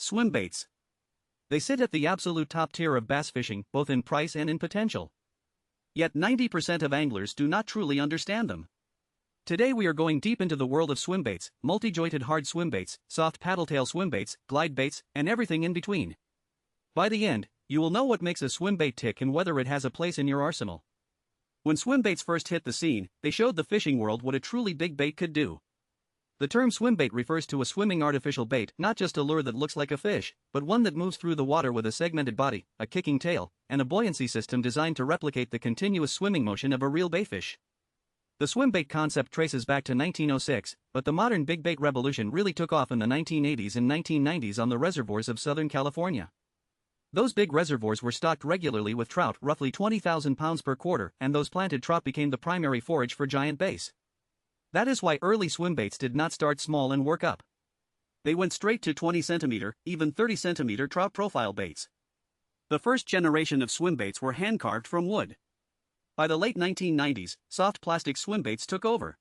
Swimbaits. They sit at the absolute top tier of bass fishing, both in price and in potential. Yet 90% of anglers do not truly understand them. Today we are going deep into the world of swimbaits, multi-jointed hard swimbaits, soft paddletail swimbaits, glide baits, and everything in between. By the end, you will know what makes a swimbait tick and whether it has a place in your arsenal. When swimbaits first hit the scene, they showed the fishing world what a truly big bait could do. The term swimbait refers to a swimming artificial bait, not just a lure that looks like a fish, but one that moves through the water with a segmented body, a kicking tail, and a buoyancy system designed to replicate the continuous swimming motion of a real baitfish. The swimbait concept traces back to 1906, but the modern big bait revolution really took off in the 1980s and 1990s on the reservoirs of Southern California. Those big reservoirs were stocked regularly with trout, roughly 20,000 pounds per quarter, and those planted trout became the primary forage for giant bass. That is why early swimbaits did not start small and work up. They went straight to 20 centimeter, even 30 centimeter trout profile baits. The first generation of swimbaits were hand-carved from wood. By the late 1990s, soft plastic swimbaits took over.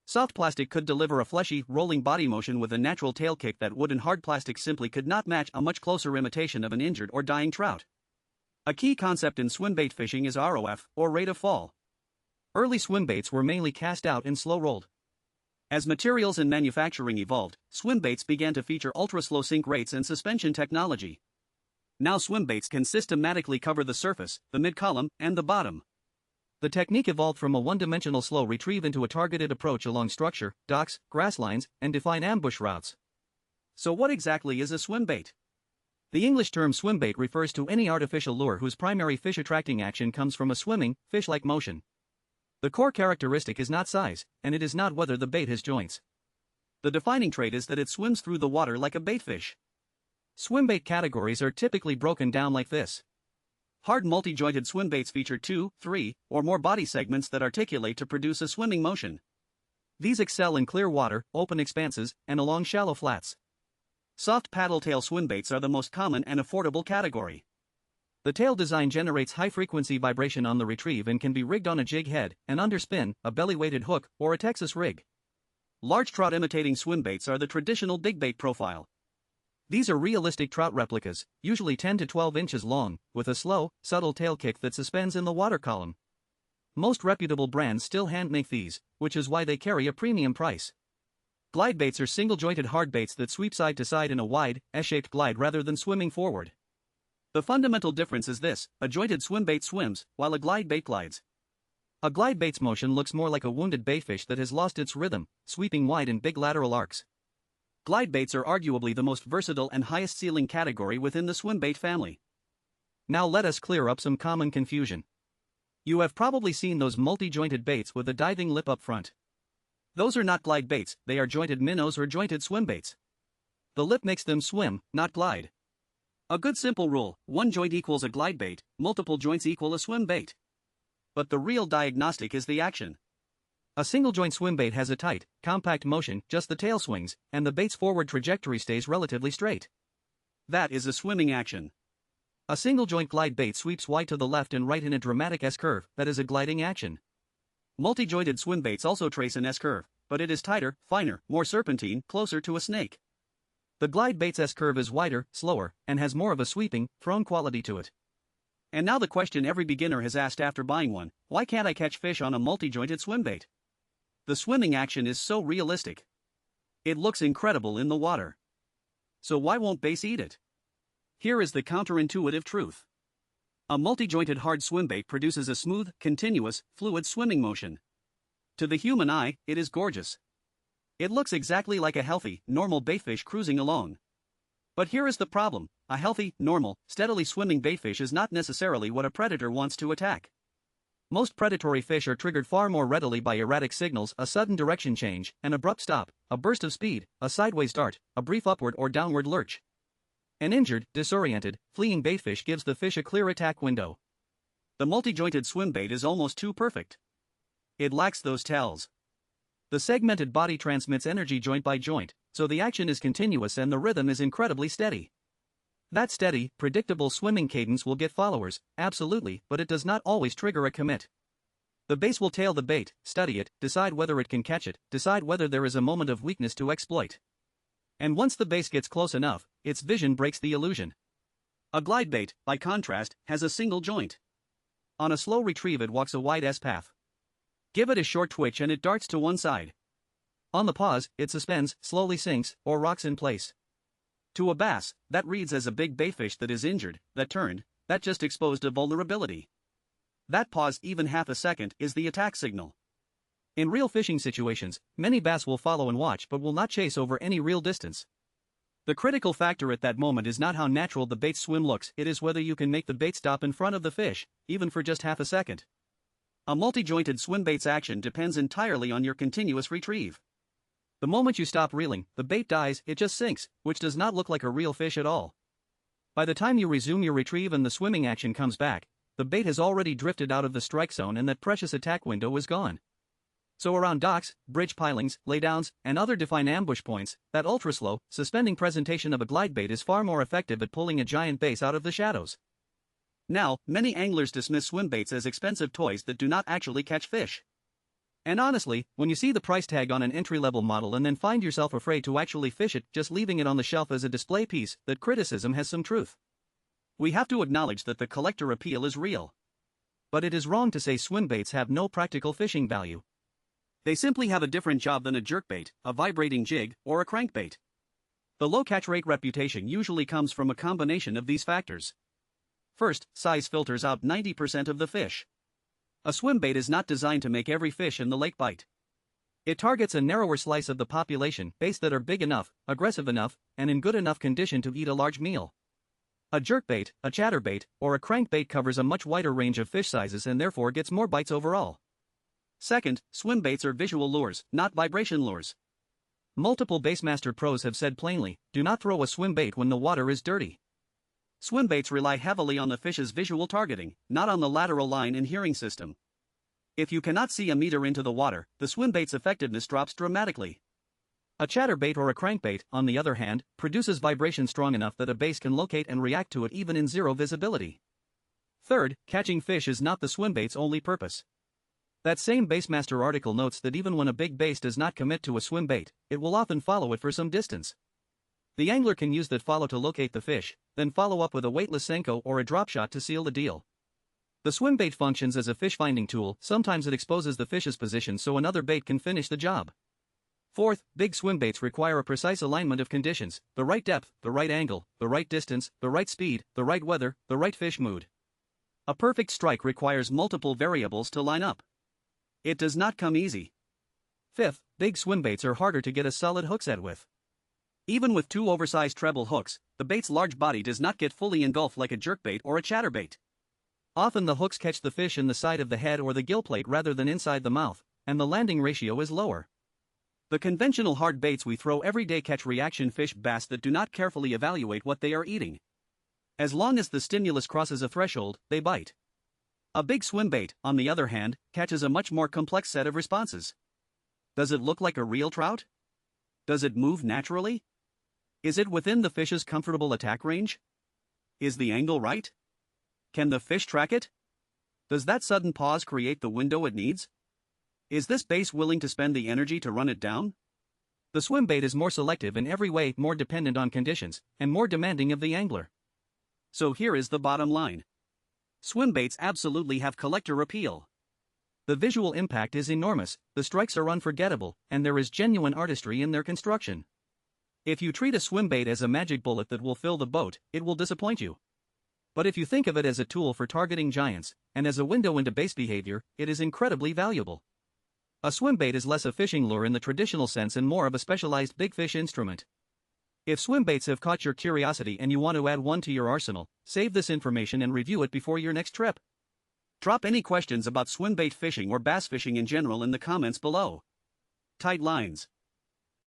Soft plastic could deliver a fleshy, rolling body motion with a natural tail kick that wood and hard plastic simply could not match, a much closer imitation of an injured or dying trout. A key concept in swimbait fishing is ROF, or rate of fall. Early swimbaits were mainly cast out and slow-rolled. As materials and manufacturing evolved, swimbaits began to feature ultra-slow sink rates and suspension technology. Now swimbaits can systematically cover the surface, the mid-column, and the bottom. The technique evolved from a one-dimensional slow retrieve into a targeted approach along structure, docks, grass lines, and define ambush routes. So what exactly is a swimbait? The English term swimbait refers to any artificial lure whose primary fish-attracting action comes from a swimming, fish-like motion. The core characteristic is not size, and it is not whether the bait has joints. The defining trait is that it swims through the water like a baitfish. Swimbait categories are typically broken down like this. Hard multi-jointed swimbaits feature 2, 3, or more body segments that articulate to produce a swimming motion. These excel in clear water, open expanses, and along shallow flats. Soft paddle-tail swimbaits are the most common and affordable category. The tail design generates high-frequency vibration on the retrieve and can be rigged on a jig head, an underspin, a belly-weighted hook, or a Texas rig. Large trout-imitating swimbaits are the traditional big bait profile. These are realistic trout replicas, usually 10 to 12 inches long, with a slow, subtle tail kick that suspends in the water column. Most reputable brands still hand-make these, which is why they carry a premium price. Glide baits are single-jointed hard baits that sweep side to side in a wide, S-shaped glide rather than swimming forward. The fundamental difference is this: a jointed swimbait swims, while a glide bait glides. A glide bait's motion looks more like a wounded baitfish that has lost its rhythm, sweeping wide in big lateral arcs. Glide baits are arguably the most versatile and highest ceiling category within the swimbait family. Now let us clear up some common confusion. You have probably seen those multi-jointed baits with a diving lip up front. Those are not glide baits, they are jointed minnows or jointed swimbaits. The lip makes them swim, not glide. A good simple rule: one joint equals a glide bait, multiple joints equal a swimbait. But the real diagnostic is the action. A single joint swimbait has a tight, compact motion, just the tail swings, and the bait's forward trajectory stays relatively straight. That is a swimming action. A single joint glide bait sweeps wide to the left and right in a dramatic S-curve, that is a gliding action. Multi-jointed swimbaits also trace an S-curve, but it is tighter, finer, more serpentine, closer to a snake. The glide bait's S-curve is wider, slower, and has more of a sweeping, thrown quality to it. And now the question every beginner has asked after buying one: why can't I catch fish on a multi-jointed swimbait? The swimming action is so realistic. It looks incredible in the water. So why won't bass eat it? Here is the counterintuitive truth. A multi-jointed hard swimbait produces a smooth, continuous, fluid swimming motion. To the human eye, it is gorgeous. It looks exactly like a healthy, normal baitfish cruising along. But here is the problem: a healthy, normal, steadily swimming baitfish is not necessarily what a predator wants to attack. Most predatory fish are triggered far more readily by erratic signals: a sudden direction change, an abrupt stop, a burst of speed, a sideways dart, a brief upward or downward lurch. An injured, disoriented, fleeing baitfish gives the fish a clear attack window. The multi-jointed swimbait is almost too perfect. It lacks those tells. The segmented body transmits energy joint by joint, so the action is continuous and the rhythm is incredibly steady. That steady, predictable swimming cadence will get followers, absolutely, but it does not always trigger a commit. The bass will tail the bait, study it, decide whether it can catch it, decide whether there is a moment of weakness to exploit. And once the base gets close enough, its vision breaks the illusion. A glide bait, by contrast, has a single joint. On a slow retrieve it walks a wide S-path. Give it a short twitch and it darts to one side. On the pause, it suspends, slowly sinks, or rocks in place. To a bass, that reads as a big baitfish that is injured, that turned, that just exposed a vulnerability. That pause, even half a second, is the attack signal. In real fishing situations, many bass will follow and watch but will not chase over any real distance. The critical factor at that moment is not how natural the bait's swim looks, it is whether you can make the bait stop in front of the fish, even for just half a second. A multi-jointed swimbait's action depends entirely on your continuous retrieve. The moment you stop reeling, the bait dies, it just sinks, which does not look like a real fish at all. By the time you resume your retrieve and the swimming action comes back, the bait has already drifted out of the strike zone and that precious attack window is gone. So around docks, bridge pilings, laydowns, and other defined ambush points, that ultra-slow, suspending presentation of a glide bait is far more effective at pulling a giant bass out of the shadows. Now, many anglers dismiss swimbaits as expensive toys that do not actually catch fish. And honestly, when you see the price tag on an entry-level model and then find yourself afraid to actually fish it, just leaving it on the shelf as a display piece, that criticism has some truth. We have to acknowledge that the collector appeal is real. But it is wrong to say swimbaits have no practical fishing value. They simply have a different job than a jerkbait, a vibrating jig, or a crankbait. The low catch rate reputation usually comes from a combination of these factors. First, size filters out 90% of the fish. A swimbait is not designed to make every fish in the lake bite. It targets a narrower slice of the population, baits that are big enough, aggressive enough, and in good enough condition to eat a large meal. A jerkbait, a chatterbait, or a crankbait covers a much wider range of fish sizes and therefore gets more bites overall. Second, swimbaits are visual lures, not vibration lures. Multiple bassmaster pros have said plainly, do not throw a swimbait when the water is dirty. Swimbaits rely heavily on the fish's visual targeting, not on the lateral line and hearing system. If you cannot see a meter into the water, the swimbait's effectiveness drops dramatically. A chatterbait or a crankbait, on the other hand, produces vibration strong enough that a bass can locate and react to it even in zero visibility. Third, catching fish is not the swimbait's only purpose. That same Bassmaster article notes that even when a big bass does not commit to a swimbait, it will often follow it for some distance. The angler can use that follow to locate the fish, then follow up with a weightless Senko or a drop shot to seal the deal. The swimbait functions as a fish finding tool, sometimes it exposes the fish's position so another bait can finish the job. Fourth, big swimbaits require a precise alignment of conditions, the right depth, the right angle, the right distance, the right speed, the right weather, the right fish mood. A perfect strike requires multiple variables to line up. It does not come easy. Fifth, big swimbaits are harder to get a solid hook set with. Even with two oversized treble hooks, the bait's large body does not get fully engulfed like a jerkbait or a chatterbait. Often the hooks catch the fish in the side of the head or the gill plate rather than inside the mouth, and the landing ratio is lower. The conventional hard baits we throw every day catch reaction fish bass that do not carefully evaluate what they are eating. As long as the stimulus crosses a threshold, they bite. A big swimbait, on the other hand, catches a much more complex set of responses. Does it look like a real trout? Does it move naturally? Is it within the fish's comfortable attack range? Is the angle right? Can the fish track it? Does that sudden pause create the window it needs? Is this bass willing to spend the energy to run it down? The swimbait is more selective in every way, more dependent on conditions, and more demanding of the angler. So here is the bottom line. Swimbaits absolutely have collector appeal. The visual impact is enormous, the strikes are unforgettable, and there is genuine artistry in their construction. If you treat a swimbait as a magic bullet that will fill the boat, it will disappoint you. But if you think of it as a tool for targeting giants, and as a window into bass behavior, it is incredibly valuable. A swimbait is less a fishing lure in the traditional sense and more of a specialized big fish instrument. If swimbaits have caught your curiosity and you want to add one to your arsenal, save this information and review it before your next trip. Drop any questions about swimbait fishing or bass fishing in general in the comments below. Tight lines.